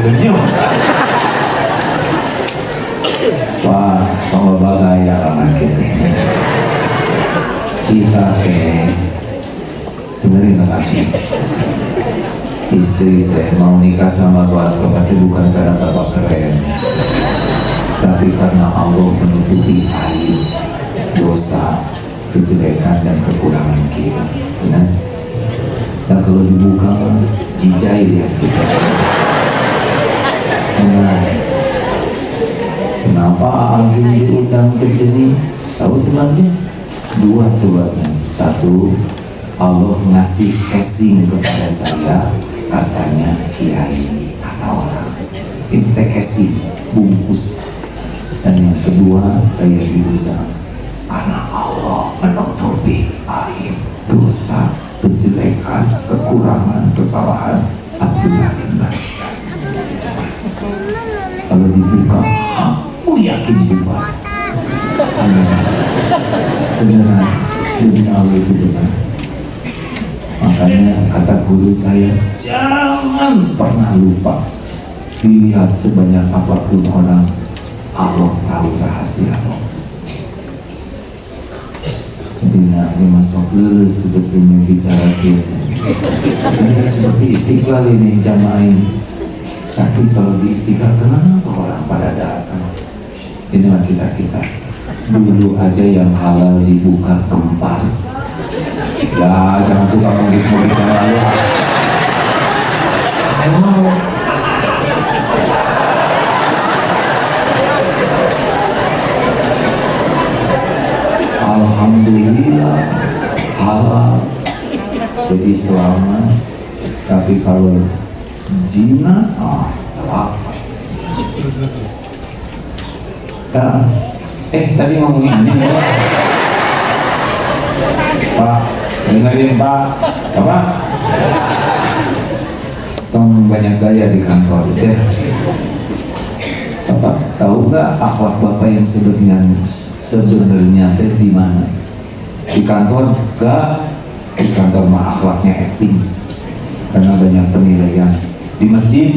senyum. Wah, kalau bagaya anak kita dengerin lagi. Istri mau nikah sama Tuhan, tapi bukan karena bapak keren, tapi karena Allah menutupi aib, dosa, kejelekan dan kekurangan kita. Benar? Dan kalau dibuka, jijai lihat kita. Benar. Kenapa Alvin diundang ke sini? Tahu sebabnya? Dua sebabnya. Satu, Allah ngasih casing kepada saya, katanya kiai, kata orang. Ini teh casing, bungkus. Dan yang kedua, saya diundang karena Allah menutupi aib, dosa, kejelekan, kekurangan, kesalahan Abdullah bin Mas'ud. Kalau dibuka, aku yakin bubar. Benar, demi Allah itu benar. Makanya kata guru saya, jangan pernah lupa. Dilihat sebanyak apapun orang, Allah tahu rahasia Allah. Jadi nak masuk lulus sebetulnya bicara kita. Ini seperti Istiqlal ini, jamaah ini. Tapi kalau di Istiqlal, kenapa orang pada datang? Inilah kita. Dulu aja yang halal dibuka kempar. Ya, jangan suka mengit-mengit yang lalu. Alhamdulillah halal, jadi selamat. Tapi kalau zina, telat. Tadi ngomongin ini ya, Pak, dengerin Pak, apa? Tong banyak gaya di kantor deh. Bapak tahu nggak akhlak Bapak yang sebenarnya teh di mana? Di kantor nggak? Di kantor mah akhlaknya acting, karena banyak penilaian. Di masjid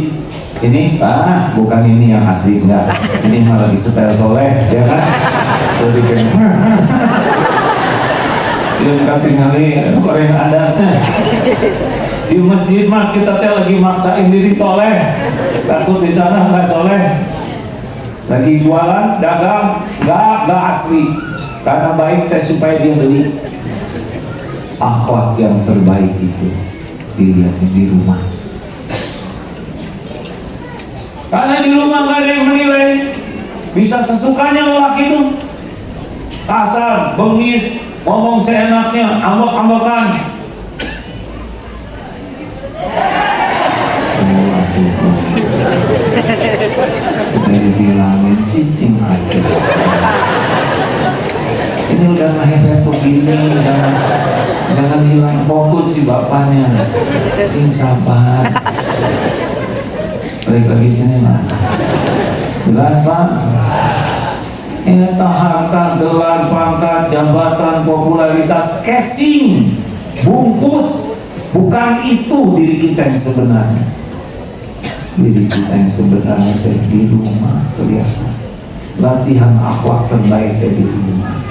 ini Pak, bukan ini yang asli, enggak. Ini mah lagi setel soleh, ya kan? So bikin silahkan tinggali koreng ada. Di masjid mah kita teh lagi maksain diri soleh, takut di sana nggak soleh. Lagi jualan, dagang, nggak asli. Karena baik teh supaya dia beli. Akhlak yang terbaik itu dilihatnya di rumah. Karena di rumah nggak ada yang menilai, bisa sesukanya lelaki itu, kasar, bengis, ngomong seenaknya, ambek-ambekan. Udah dibilangin cicing aja. Ini udah lahirnya begini, jangan hilang fokus si bapaknya. Cing sabar. Balik lagi sini Pak. Jelas Pak? Ini harta, gelar, pangkat, jabatan, popularitas, casing, bungkus. Bukan itu diri kita yang sebenarnya. Diri kita yang sebenarnya di rumah kelihatan. Latihan akhlak terbaik di rumah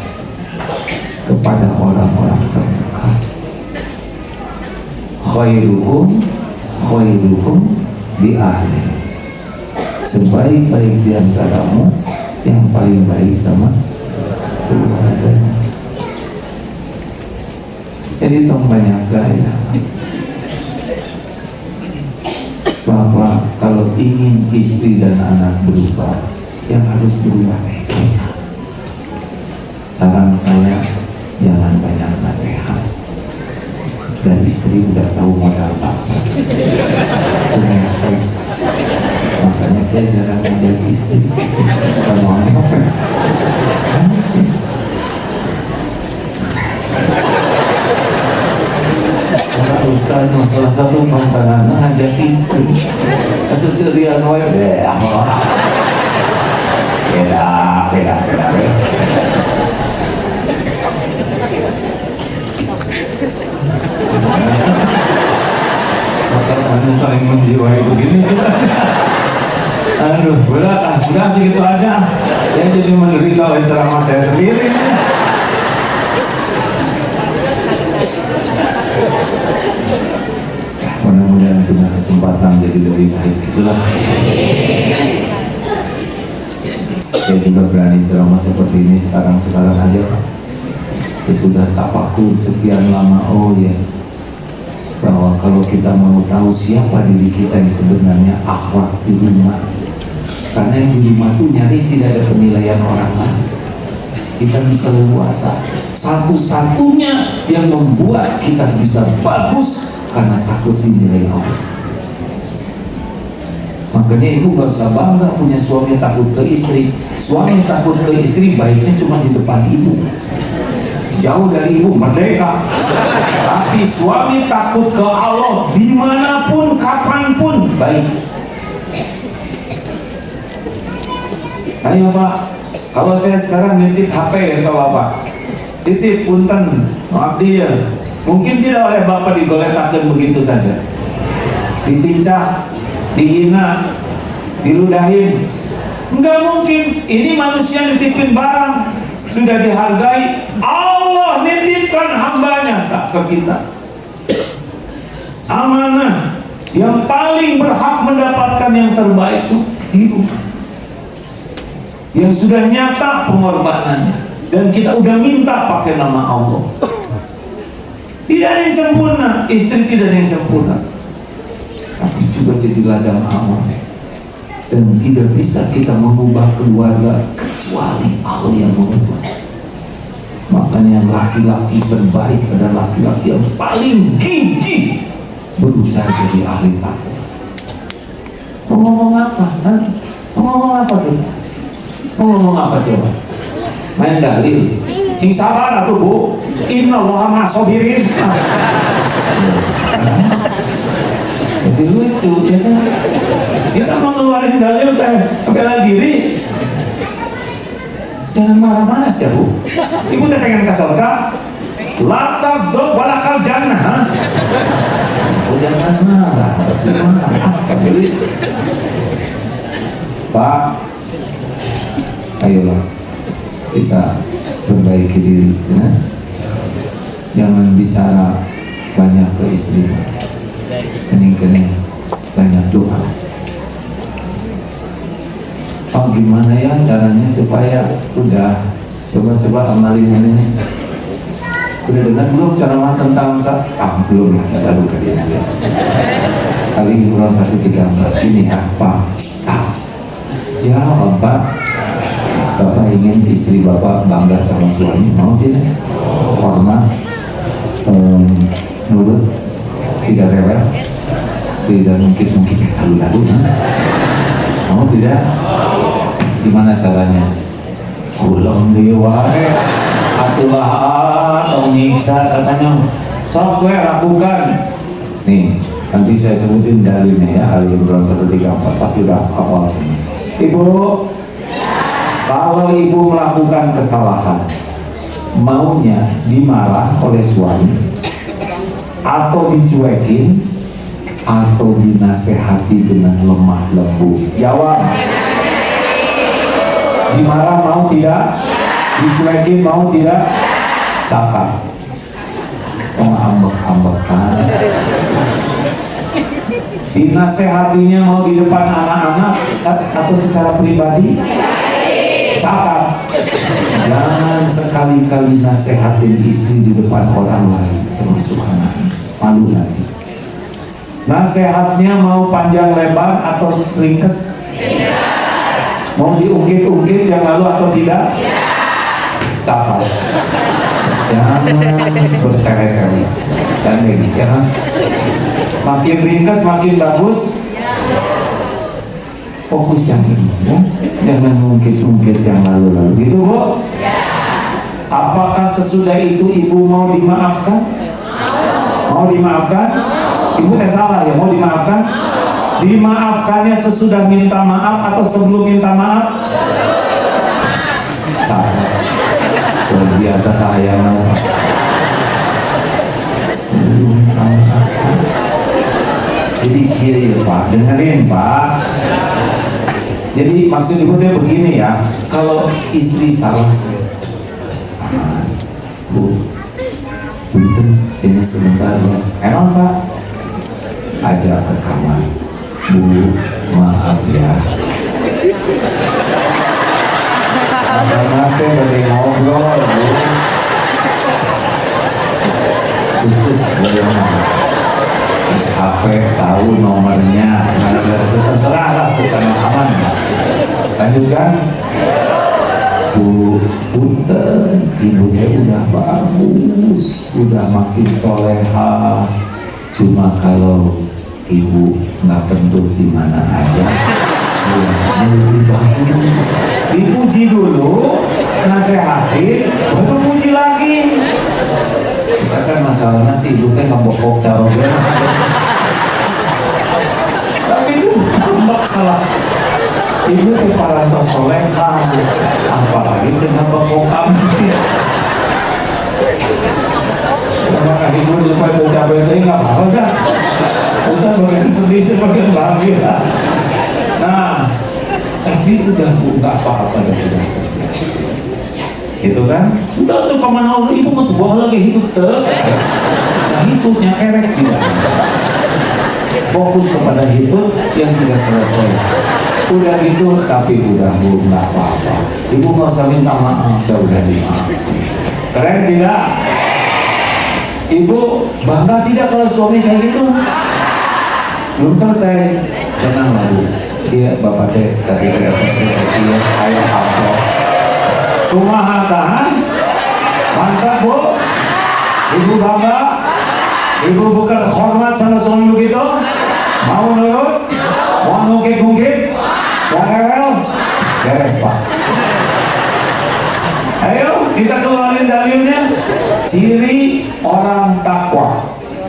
kepada orang-orang terdekat. Khairukum di ahli. Sebaik-baik di antaramu yang paling baik sama keluarganya. Jadi tong banyak gaya bahwa kalau ingin istri dan anak berubah, yang harus berubah kita. Saran saya, jangan banyak nasihat. Dan istri udah tahu modal bapak. Makanya saya jarang ngajak istri. Kalau Ustaz, masalah satu tantangan ngajak istri. Kasus Rian Web, beda. Maka hanya saling menjiwai begini. Aduh, berat ah, udah segitu aja. Saya jadi menderita oleh ceramah saya sendiri. Mudah-mudahan punya kesempatan jadi lebih baik. Itulah. Saya juga berani ceramah seperti ini sekarang aja, Pak. Sudah tafakur sekian lama. Oh ya, bahwa kalau kita mau tahu siapa diri kita yang sebenarnya, akhlak di rumah. Karena yang di rumah itu nyaris tidak ada penilaian orang lain. Kita bisa leluasa. Satu-satunya yang membuat kita bisa bagus karena takut dinilai Allah. Makanya ibu gak usah bangga punya suami takut ke istri. Suami takut ke istri baiknya cuma di depan ibu, jauh dari ibu, merdeka. Tapi suami takut ke Allah dimanapun, kapanpun, baik. Ayo Pak, kalau saya sekarang nitip HP ya ke Bapak, titip punten, maaf dia, mungkin tidak oleh Bapak digoletakan begitu saja, ditincak, dihina, diludahin. Enggak mungkin. Ini manusia nitipin barang, sudah dihargai. Allah nitipkan hambanya tak ke kita. Amanah yang paling berhak mendapatkan yang terbaik itu di rumah, yang sudah nyata pengorbanannya, dan kita udah minta pakai nama Allah. Tidak ada yang sempurna, istri tidak ada yang sempurna, tapi juga jadi ladang amal. Dan tidak bisa kita mengubah keluarga kecuali Allah yang mengubah. Makanya laki-laki terbaik adalah laki-laki yang paling gigih berusaha jadi ahli takwa. Mau ngomong apa? Mau ngomong apa kita? Mau ngomong apa coba? Main dalil. Cing sabar atuh Bu. Innallaha ma'as-sabirin. Jadi lucu ya kan? Kita mau ngeluarin dalil teh bela diri. Jangan marah-marah sih Bu. Ibu teh pengen ke surga. La taghdab walakal jannah. Oh, jangan marah. Beli. Pak, ayolah kita perbaiki diri ya? Jangan bicara banyak ke istri, kening-kening, banyak doa. Oh gimana ya caranya supaya udah coba amalin ini. Udah dengar belum ceramah tentang belum lah, baru ke dia aja. Kali ini kurang 134 ini apa? Jawab Pak. Bapak ingin istri Bapak bangga sama suami, mau tidak? Hormat, nurut, tidak rewel, tidak mungkin lalu-lalu, mau tidak? Gimana caranya? Ulang dewa, atulah atau nyiksa katanya, sok gue lakukan. Nih, nanti saya sebutin dalilnya ya, Ali Imran 134, pasti udah hafal semua. Ibu, kalau ibu melakukan kesalahan, maunya dimarah oleh suami, atau dicuekin, atau dinasehati dengan lemah lembut? Jawab. Dimarah mau tidak? Dicuekin mau tidak? Cakap. Ambek-ambekan. Dinasehatinya mau di depan anak-anak atau secara pribadi? Cakap. Jangan sekali-kali nasehatin istri di depan orang lain, termasuk anak. Malu lagi. Nasehatnya mau panjang lebar atau ringkes? Mau diungkit-ungkit yang lalu atau tidak? Cakap. Jangan bertele-tele. Gandeng, ya kan? Makin ringkas makin bagus. Fokus yang ini ya. Jangan mungkit-mungkit yang lalu-lalu. Gitu Bu? Apakah sesudah itu ibu mau dimaafkan? Mau dimaafkan? Ibu salah ya, mau dimaafkan? Dimaafkannya sesudah minta maaf atau sebelum minta maaf? Salah. Luar biasa kahayangan. Sebelum minta maaf. Jadi kiri ya Pak, dengerin Pak. Jadi maksud ibu teh begini ya, kalau istri salah, Bu, punten sini sebentar ya. Emang Pak, ajak ke kamar. Bu, maaf ya. Mata bagi ngobrol, Bu. Khusus bagaimana? Terus HP tahu nomornya, terserah lah, bukan aman. Lanjutkan. Bu, punten, ibunya udah bagus, udah makin soleha. Cuma kalau ibu nggak kentut di mana aja, yang lebih bagus. Dipuji dulu, nasehatin, baru puji lagi. Kita kan masalahnya sih ibu teh ngambok carognya. Tapi itu ngambok salah. Ibu teh parantos soleha, apalagi dengan ngambok kami. Maka ibu supaya mencapai itu nggak apa-apa kan? Udah bagian sedih sebagian bahagia. Nah, tapi udah Bu, nggak apa-apa dan udah terjadi. Gitu kan? Entah tuh kemana Allah ibu mau tuh lagi hidup tuh. Nah hidupnya kerek tidak. Fokus kepada hidup yang sudah selesai. Udah gitu, tapi udah Bu, nggak apa-apa. Ibu nggak usah minta maaf, udah dimaafin. Keren tidak? Ibu bangga tidak kalau suami kayak gitu? Belum selesai, tenang lah Bu. Iya Bapak teh tadi tidak rezeki ya, ayah apa? Kumaha tahan? Mantap Bu. Ibu bangga. Ibu bukan hormat sama suami begitu. Mau nurut? Mau ngungkit-ngungkit? Mau rewel? Beres Pak. Ayo kita keluarin dalilnya. Ciri orang takwa.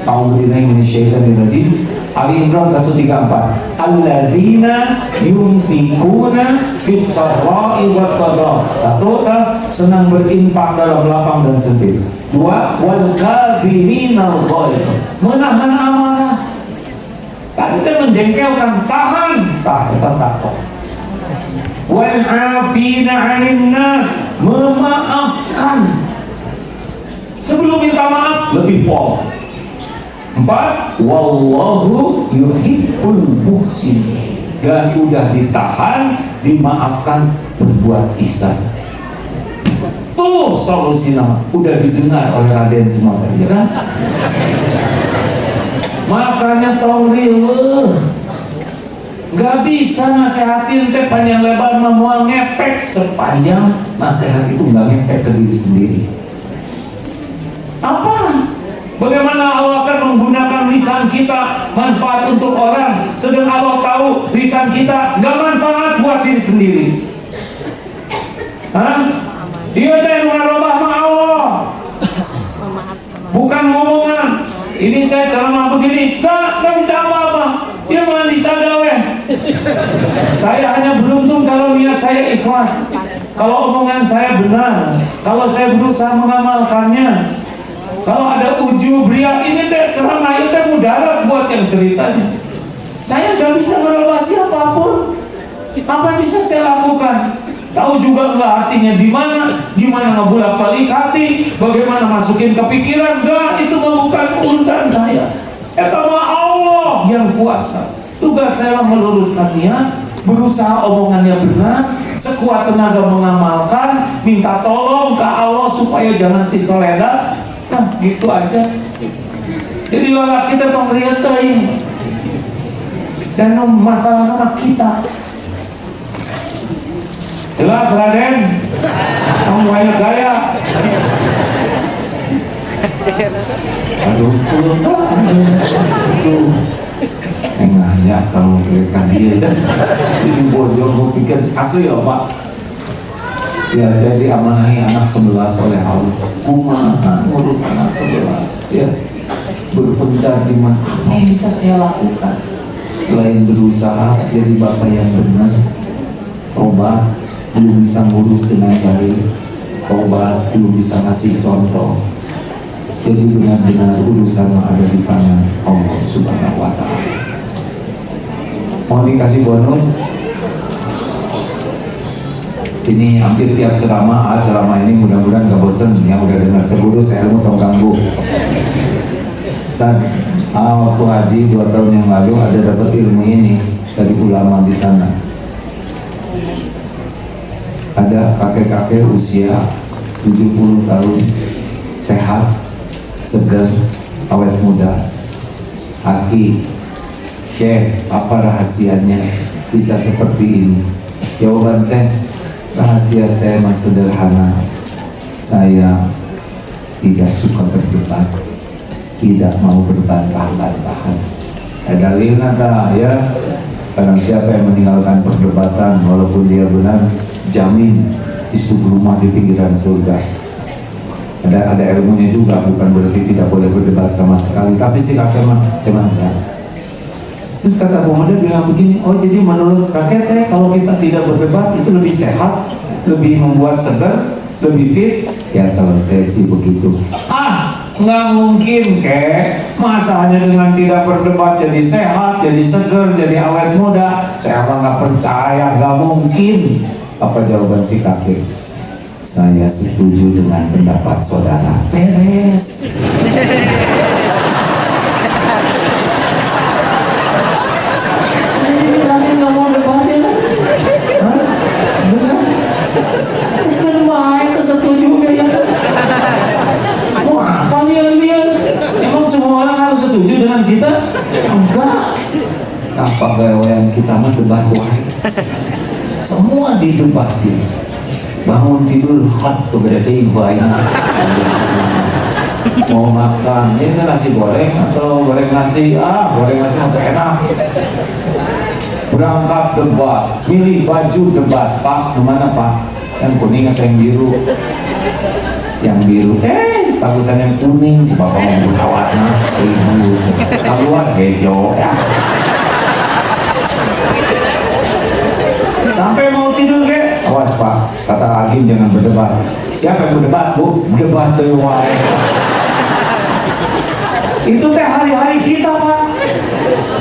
A'udzubillahi minasyaitonir rajim. Ali Imran 134. Alladzina yunfikuna fis sarra'i wat dharra. Satu, senang berinfak dalam lapang dan sempit. Dua, wal kadhiminal ghaidh. Menahan amarah. Tadi kan menjengkelkan, tahan, tetap takwa. Wal 'afina 'anil nas, memaafkan. Sebelum minta maaf lebih pol. 4. Wallahu yuhibbul muhsin. Dan udah ditahan, dimaafkan, berbuat ihsan. Tuh solusinya udah didengar oleh Raden semua tadi ya kan? Makanya tong riweuh. Gak bisa nasehatin teh panjang lebar memual ngepek sepanjang nasihat itu gak ngepek ke diri sendiri. Apa? Bagaimana Allah akan menggunakan lisan kita manfaat untuk orang, sedang Allah tahu lisan kita nggak manfaat buat diri sendiri. Hah? Dia teh ngarobah sama Allah, bukan ngomongan. Ini saya ceramah begini, nggak bisa apa-apa. Dia malah disadawe. Saya hanya beruntung kalau niat saya ikhlas, kalau omongan saya benar, kalau saya berusaha mengamalkannya. Kalau ada ujub ria, ini teh ceramah itu teh mudarat buat yang ceritanya. Saya nggak bisa merubah siapapun. Apa yang bisa saya lakukan? Tahu juga nggak artinya di mana, gimana ngebulak-balik hati, bagaimana masukin ke pikiran, nggak, itu bukan urusan saya. Itu mah Allah yang kuasa. Tugas saya meluruskan niat, berusaha omongannya benar, sekuat tenaga mengamalkan, minta tolong ke Allah supaya jangan tisoleda. Nah, gitu aja. Jadi lala kita tong lihat teuing. Dan masalah nama kita. Jelas Raden? Kamu banyak gaya. Aduh, enggaknya kalau mereka dia ini bojong mau pikir asli ya Pak. Ya saya diamanahi anak 11 oleh Allah. Kumaha ngurus anak 11 ya, berpencar di mana, apa yang bisa saya lakukan selain berusaha jadi bapak yang benar. Tobat belum bisa ngurus dengan baik, tobat belum bisa ngasih contoh. Jadi benar-benar urusan yang ada di tangan Allah Subhanahu wa Ta'ala. Mau dikasih bonus? Ini hampir tiap ceramah, ceramah ini mudah-mudahan gak bosen. Yang udah dengar seguru saya ilmu tong ganggu. Dan waktu haji 2 tahun yang lalu ada dapat ilmu ini dari ulama di sana. Ada kakek-kakek usia 70 tahun, sehat, segar, awet muda. Aki, Syekh, apa rahasianya bisa seperti ini? Jawaban saya, rahasia saya masih sederhana. Saya tidak suka berdebat, tidak mau berbantah-bantahan. Dalil nada ya, kadang siapa yang meninggalkan perdebatan walaupun dia benar, jamin di rumah di pinggiran surga. Ada ilmunya juga, bukan berarti tidak boleh berdebat sama sekali. Tapi si kakek mah cuman enggak. Terus kata pemuda bilang begini, oh jadi menurut kakek teh kalau kita tidak berdebat itu lebih sehat, lebih membuat segar, lebih fit. Ya kalau saya sih begitu. Nggak mungkin kek, masa hanya dengan tidak berdebat jadi sehat, jadi segar, jadi awet muda. Saya mah nggak percaya, nggak mungkin. Apa jawaban si kakek? Saya setuju dengan pendapat saudara. Beres. Jadi kalian nggak mau debat ya? Benar? Itu kan main kesetuju ya? Mau apa lihat? Emang semua orang harus setuju dengan kita? Enggak. Apa gawean kita mah debat wae. Semua didebatin. Bangun tidur hot tuh berarti banyak. Mau makan ini nasi goreng atau goreng nasi? Goreng nasi atau enak. Berangkat debat, milih baju debat. Pak, kemana Pak? Yang kuning atau yang biru? Yang biru. Bagusan yang kuning. Si bapak mau berkawarna. Ibu. Keluar hijau ya. Sampai mau tidur ke? Awas Pak, kata hakim jangan berdebat. Siapa yang berdebat Bu? Berdebat wae. Itu teh hari-hari kita Pak.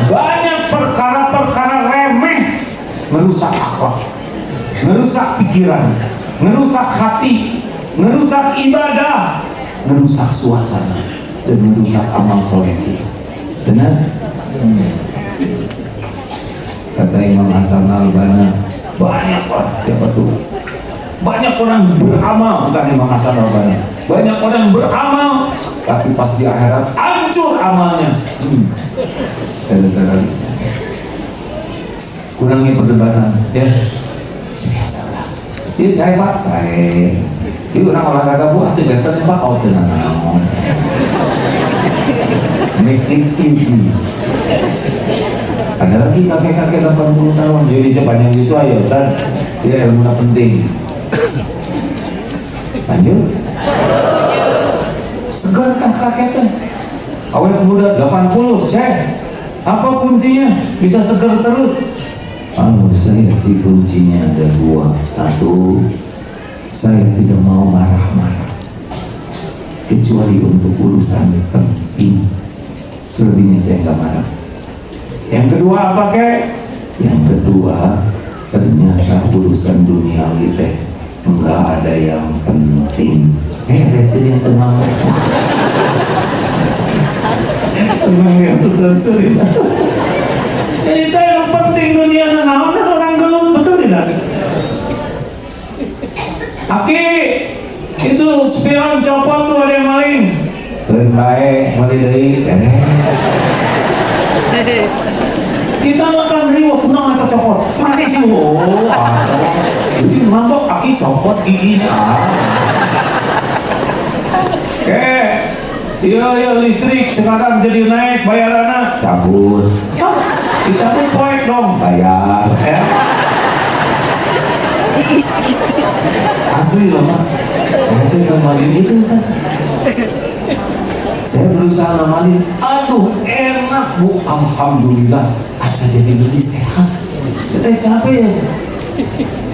Banyak perkara-perkara remeh merusak akhlak, merusak pikiran, merusak hati, merusak ibadah, merusak suasana, dan merusak amal soleh kita. Benar? Kata Imam Hasan Al-Banna, banyak orang beramal, bukan Imam Hasan Al-Banna, banyak orang beramal tapi pas di akhirat hancur amalnya. Gara-gara lisan. Kurangi perdebatan ya, biasa lah. Jadi saya Pak, jadi orang olahraga Bu, atau jantan Pak, tenang, make it easy. Ada lagi kakek-kakek 80 tahun, jadi sepanjang Yusua ya Ustaz, dia ilmu penting. Lanjut. Segar kan kakeknya, awet muda 80, Syekh. Apa kuncinya bisa segar terus? Saya sih kuncinya ada 2. 1, saya tidak mau marah-marah, kecuali untuk urusan penting. Selebihnya saya nggak marah. Yang kedua apa kek? Yang kedua, ternyata urusan dunia kita enggak ada yang penting. Resti yang tenang. Senang ya tuh sesuri. Jadi itu yang penting dunia naon orang gelut, betul tidak? Aki, itu spion copot tuh ada yang maling. Baik, maling deui. Kita makan riwa punang atau copot mana sih jadi ngambek Aki copot giginya iya listrik sekarang jadi naik bayarannya cabut dicabut proyek dong bayar ya asli loh Pak, saya tuh ngamalin itu Ustaz. Saya berusaha ngamalin, aduh enak Bu, alhamdulillah, asal jadi lebih sehat. Kita capek ya,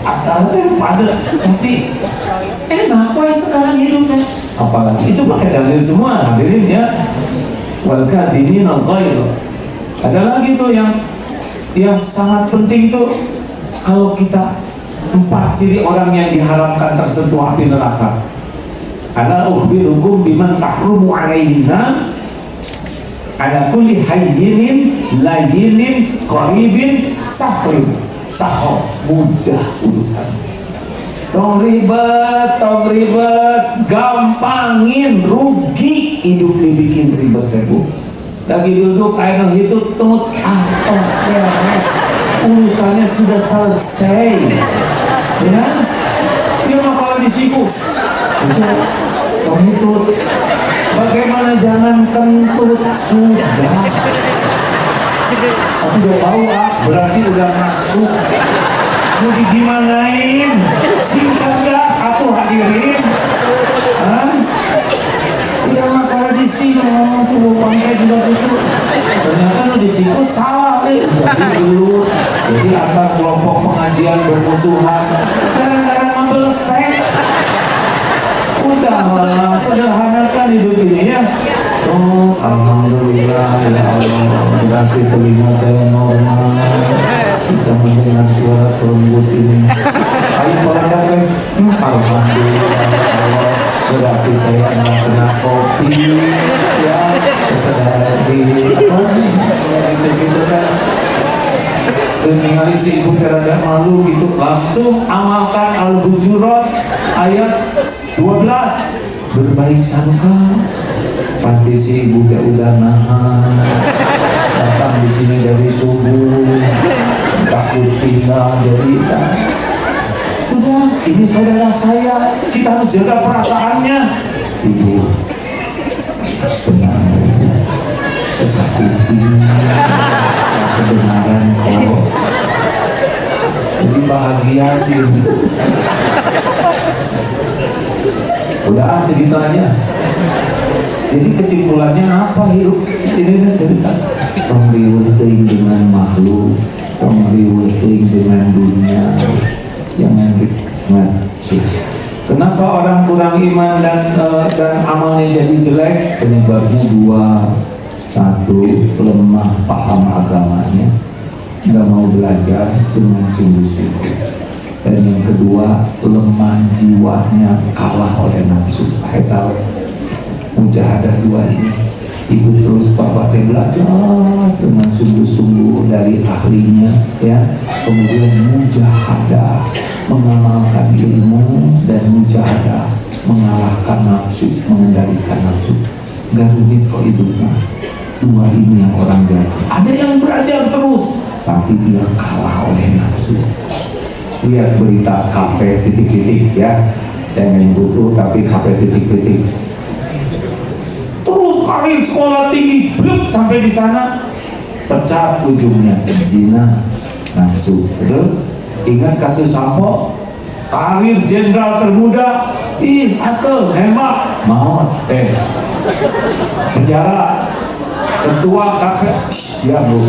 acara itu padat, tapi enak kok sekarang hidupnya. Apalagi itu pakai dalil semua, hadirin ya. Wal kadhimin al-ghaidh. Ada lagi tuh yang sangat penting tuh, kalau kita 4 ciri orang yang diharamkan tersentuh api neraka. Ana ukhbirukum biman tahrumu alaihinna ala kulli hayyinin layyinin qaribin sahrin. Sahur mudah urusan. Tong ribet, gampangin, rugi hidup dibikin ribet bu. Lagi duduk air itu tut atos beres, urusannya sudah selesai, ya? Dia makalah disikus, tong itu. Bagaimana jangan kentut sudah. Aku udah bau berarti udah masuk. Mau digimanain? Si cerdas atuh hadirin. Iya makanya di sini coba bangkai juga gitu. Ternyata lu disikut salah jadi dulu. Jadi antar kelompok pengajian bermusuhan. Kadang-kadang ngambil teh. Udah sederhanakan hidup ini ya. Oh, alhamdulillah ya Allah, berarti telinga saya normal, bisa mendengar suara selembut ini. Ayo mengatakan, alhamdulillah ya Allah, berarti saya nggak kena kopi, ya, gitu kan. Terus ningali si ibu terada malu gitu, langsung amalkan Al-Hujurat ayat 12. Berbaik sangka, pasti si ibu teh udah nahan, datang di sini dari subuh, takut pindah dari udah, ini saudara saya, kita harus jaga perasaannya. Ibu, tenang aja, tetapi kebenaran kok, jadi bahagia sih. Udah segitu aja. Jadi kesimpulannya apa hidup ini kan cerita tong riweuh teuing dengan makhluk, tong riweuh teuing dengan dunia. Jangan ngaji. Kenapa orang kurang iman dan amalnya jadi jelek? Penyebabnya 2. 1, lemah paham agamanya, nggak mau belajar dengan sungguh-sungguh. Dan yang kedua, lemah jiwanya, kalah oleh nafsu. Hetal mujahadah 2 ini. Ibu terus bapak belajar dengan sungguh-sungguh dari ahlinya, ya. Kemudian mujahadah mengamalkan ilmu, dan mujahadah mengalahkan nafsu, mengendalikan nafsu. Gak rumit kok hidupnya. 2 ini yang orang jalan. Ada yang belajar terus, tapi dia kalah oleh nafsu. Lihat berita KP titik-titik ya, saya nggak butuh tapi KP titik-titik. Terus karir sekolah tinggi, bluk sampai di sana, pecah ujungnya zina, nafsu, betul? Ingat kasus Sampo, karir jenderal termuda, atau hemat, mau penjara, ketua KP, ya bu.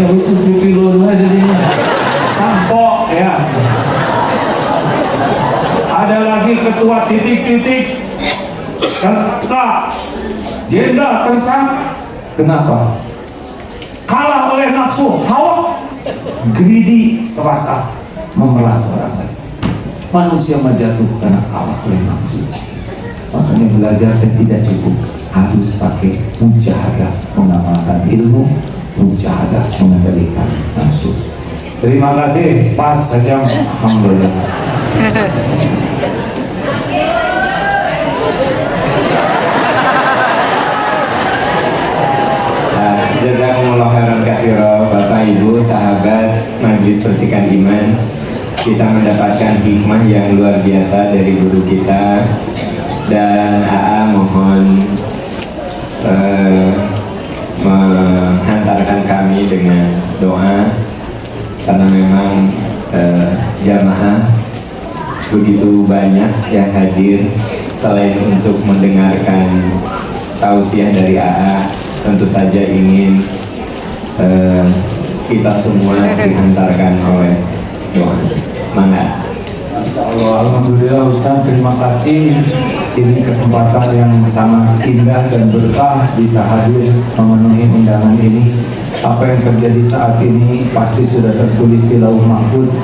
Khusus dipilun jadinya Sampo ya. Ada lagi ketua titik-titik, ketua jenderal tersangka. Kenapa? Kalah oleh nafsu hawa, greedy, serakah, memeras orang lain. Manusia jatuh karena kalah oleh nafsu. Makanya belajar dan tidak cukup, harus pakai mujahadah mengamalkan ilmu, mujahadah mengendalikan nafsu. Terima kasih, pas saja. Alhamdulillah. Jazakumullah khairan katsira, Bapak Ibu sahabat Majelis Percikan Iman. Kita mendapatkan hikmah yang luar biasa dari guru kita, dan AA mohon menghantarkan kami dengan doa, karena memang jamaah begitu banyak yang hadir. Selain untuk mendengarkan tausiah dari AA, tentu saja ingin kita semua dihantarkan oleh doa. Mangga. Masya Allah, Alhamdulillah Ustaz, terima kasih. Ini kesempatan yang sangat indah dan berkah bisa hadir memenuhi undangan ini. Apa yang terjadi saat ini pasti sudah tertulis di Lauh Mahfuz,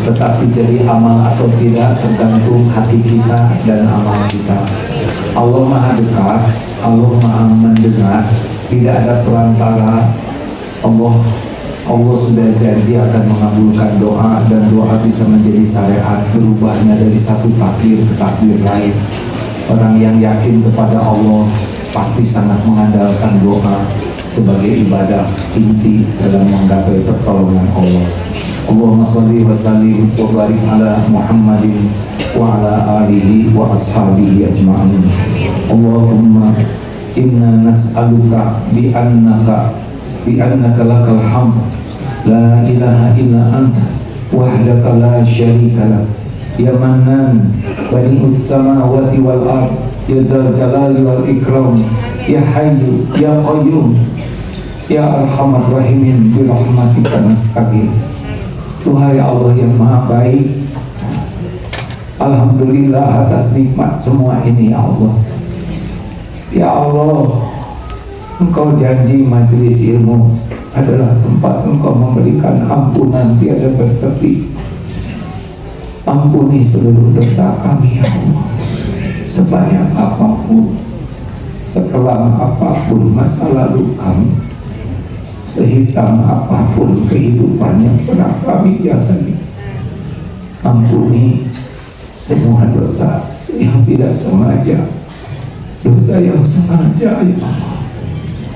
tetapi jadi amal atau tidak tergantung hati kita dan amal kita. Allah Maha dekat, Allah Maha mendengar, tidak ada perantara. Allah sudah janji akan mengabulkan doa, dan doa bisa menjadi syariat, berubahnya dari satu takbir ke takbir lain. Orang yang yakin kepada Allah pasti sangat mengandalkan doa sebagai ibadah inti dalam menggapai pertolongan Allah. Allahumma shalli wa sallim wa barik ala Muhammadin wa ala alihi wa ashabihi ajma'in. Allahumma inna nas'aluka bi annaka lakal hamd la ilaha illa anta wahdaka la syarika lak ya mannan badi'us samawati wal ard ya dzal jalali wal ikram ya hayyu ya qayyum ya arhamar rahimin bi rahmatika nastaghits. Tuhai Allah yang maha baik, alhamdulillah atas nikmat semua ini ya Allah. Ya Allah, Engkau janji majelis ilmu adalah tempat Engkau memberikan ampunan tiada bertepi. Ampuni seluruh dosa kami ya Allah, sebanyak apapun, sekelam apapun masa lalu kami, sehitam apapun kehidupan yang pernah kami jalani. Ampuni semua dosa yang tidak sengaja, dosa yang sengaja ya Allah,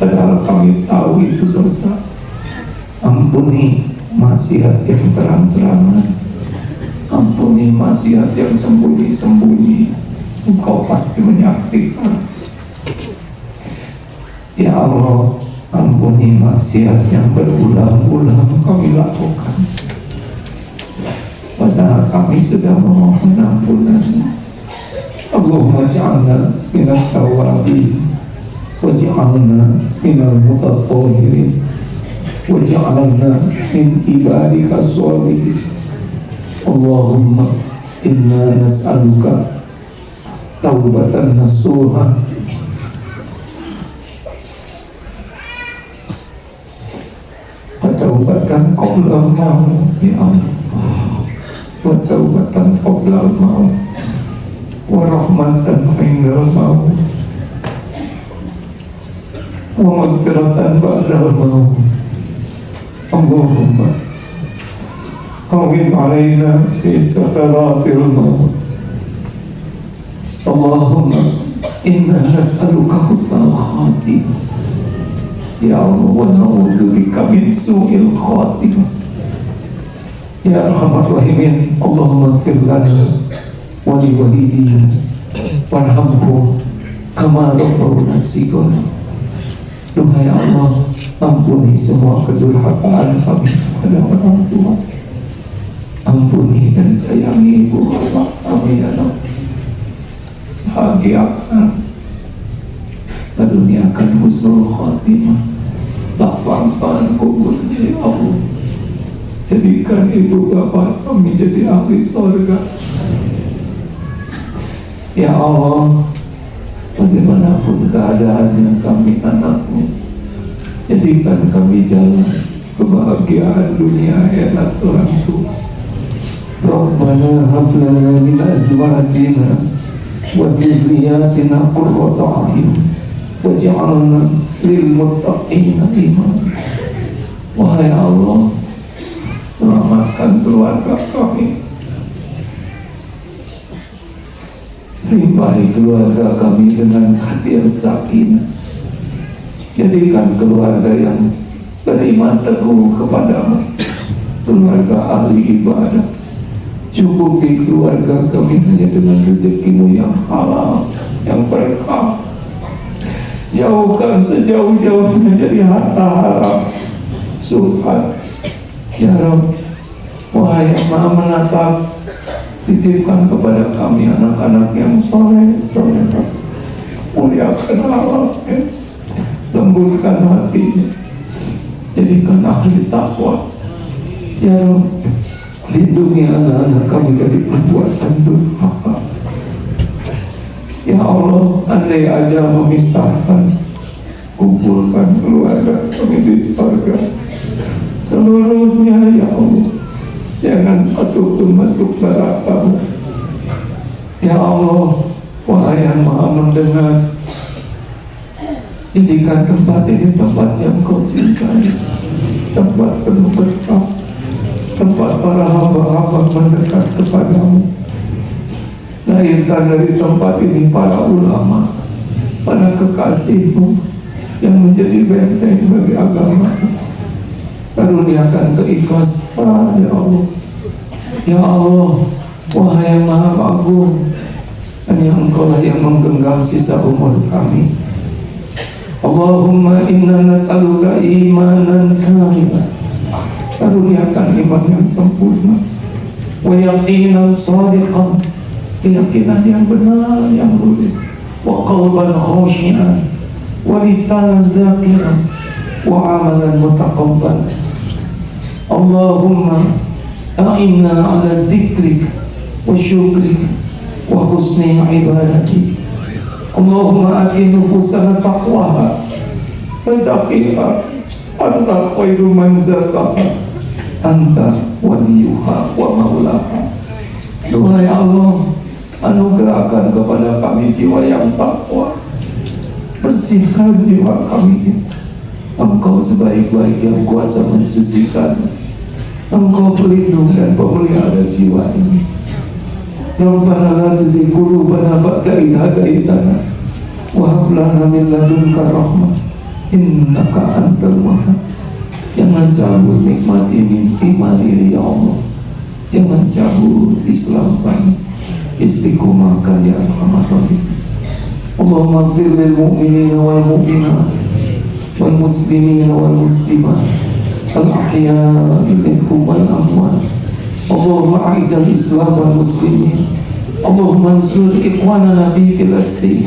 padahal kami tahu itu dosa. Ampuni maksiat yang terang-terangan, ampuni maksiat yang sembunyi-sembunyi, Engkau pasti menyaksikan. Ya Allah, ampuni maksiat yang berulang-ulang kami lakukan, padahal kami sudah memohon ampunan. Allahumma ja'alna minat tawabin, waj'alna minal mutathahirin, waj'alna min ibadika sholihin. Allahumma inna nas'aluka taubatan nasuha wa taubatan qabla al-maut ya Allah, wa taubatan qabla al-maut wa rahmatan indal maut wa maghfiratan ba'dal maut. Allahumma qawwim alaina fi sakaratil maut. Allahumma inna nas'aluka husnal khatimah ya Allah, wa na'udzubika min su'il khatimah ya arhamar rahimin. Allahumma ighfir lana wa li walidina warhamhum kama rabbawna shighara. Duhai Allah, ampuni semua kedurhakaan kami kepada orang tua. Ampuni dan sayangi ibu bapak kami ya Allah. Bahagiakan, karuniakan husnul khatimah, lapangkan kuburnya ya Allah. Jadikan ibu bapak kami jadi ahli surga. Ya Allah, bagaimanapun keadaannya kami anakmu, jadikan kami jalan kebahagiaan dunia akhirat orang tua. Rabbana hab lana min azwajina wa dhurriyyatina qurrata a'yun waj'alna lil muttaqina imama. Wahai Allah, selamatkan keluarga kami, limpahi keluarga kami dengan hati yang sakinah. Jadikan keluarga yang beriman teguh kepadamu, keluarga ahli ibadah. Cukupi keluarga kami hanya dengan rezekimu yang halal, yang berkah. Jauhkan sejauh-jauhnya dari harta haram, subhan ya Rabb. Wahai yang maha menatap, titipkan kepada kami anak-anak yang soleh, muliakan akhlaknya, lembutkan hatinya, jadikan ahli takwa ya Rabb. Lindungi anak-anak kami dari perbuatan durhaka. Ya Allah, andai aja memisahkan, kumpulkan keluarga kami di surga seluruhnya ya Allah, jangan satu pun masuk neraka. Ya Allah, wahai yang maha mendengar, jadikan tempat ini tempat yang kau cintai, tempat penuh berkah, tempat para hamba-hamba mendekat kepadamu. Lahirkan dari tempat ini para ulama, para kekasihmu yang menjadi benteng bagi agama. Karuniakan keikhlasan ya Allah. Ya Allah, wahai yang maha agung, hanya Engkau lah yang menggenggam sisa umur kami. Allahumma inna nas'aluka imanan kamilan, karuniakan iman yang sempurna, wa yaqinan shadiqan, keyakinan yang benar, yang lurus, wa qalban khashi'an, wa lisanan zakiran, wa amalan mutaqabbalan. Allahumma a'inna ala dzikrika wa syukrika wa husni ibadatik. Allahumma ati nufusana taqwaha wa zakkiha anta khairu man zakkaha anta waliyuha wa maulaha. Doa ya Allah, anugerahkan kepada kami jiwa yang takwa, bersihkan jiwa kami. Engkau sebaik-baik yang kuasa mensucikan, Engkau pelindung dan pemelihara jiwa ini. Rabbana la tuzigh qulubana ba'da idh hadaitana wa hab lana min ladunka rahmah innaka antal wahhab. Jangan cabut nikmat ini, iman ini ya Allah. Jangan cabut Islam kami, istiqomahkan ya arhamar rahimin. Allahumma ighfir lil mu'minina wal mu'minat wal muslimina wal muslimat al ahya'i minhum wal amwat. Allahumma a'izal Islam wal muslimin. Allahumma ansur ikhwanana fi Filastin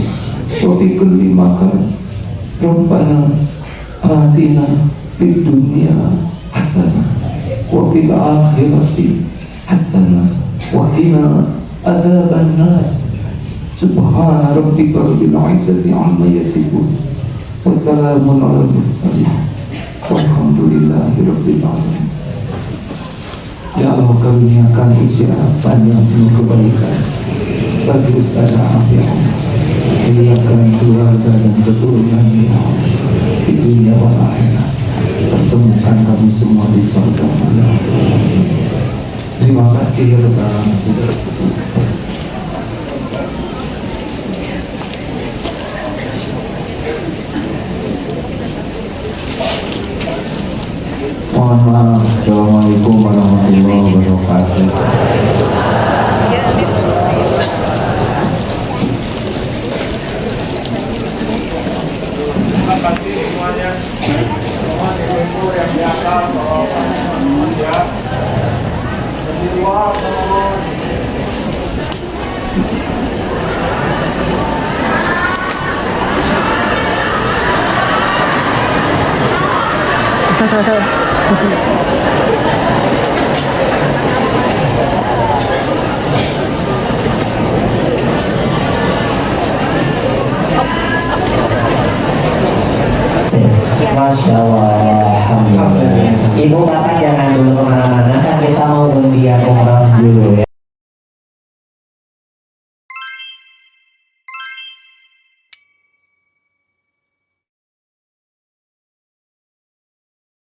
wa fi kulli makan. Rabbana atina fid dunya hasanah wa fil akhirati hasanah wa qina adzaban nar. Subhana rabbika rabbil izzati amma yasifun wa salamun alal mursalin walhamdulillahi rabbil alamin. Ya Allah, karuniakan usia panjang penuh kebaikan bagi Ustaz Ahab ya Allah. Muliakan keluarga dan keturunan ya Allah, di dunia wal akhirat. Pertemukan kami semua di surga ya Allah. Terima kasih ya Rabbal alamin. Mohon maaf. Assalamualaikum warahmatullahi wabarakatuh. Terima kasih semuanya. Mohon ibu-ibu yang di atas, bapak-bapak ya. Jadi doa mohon. Masya Allah, alhamdulillah. Ibu bapak jangan dulu kemana-mana, kan kita mau undian umrah dulu ya.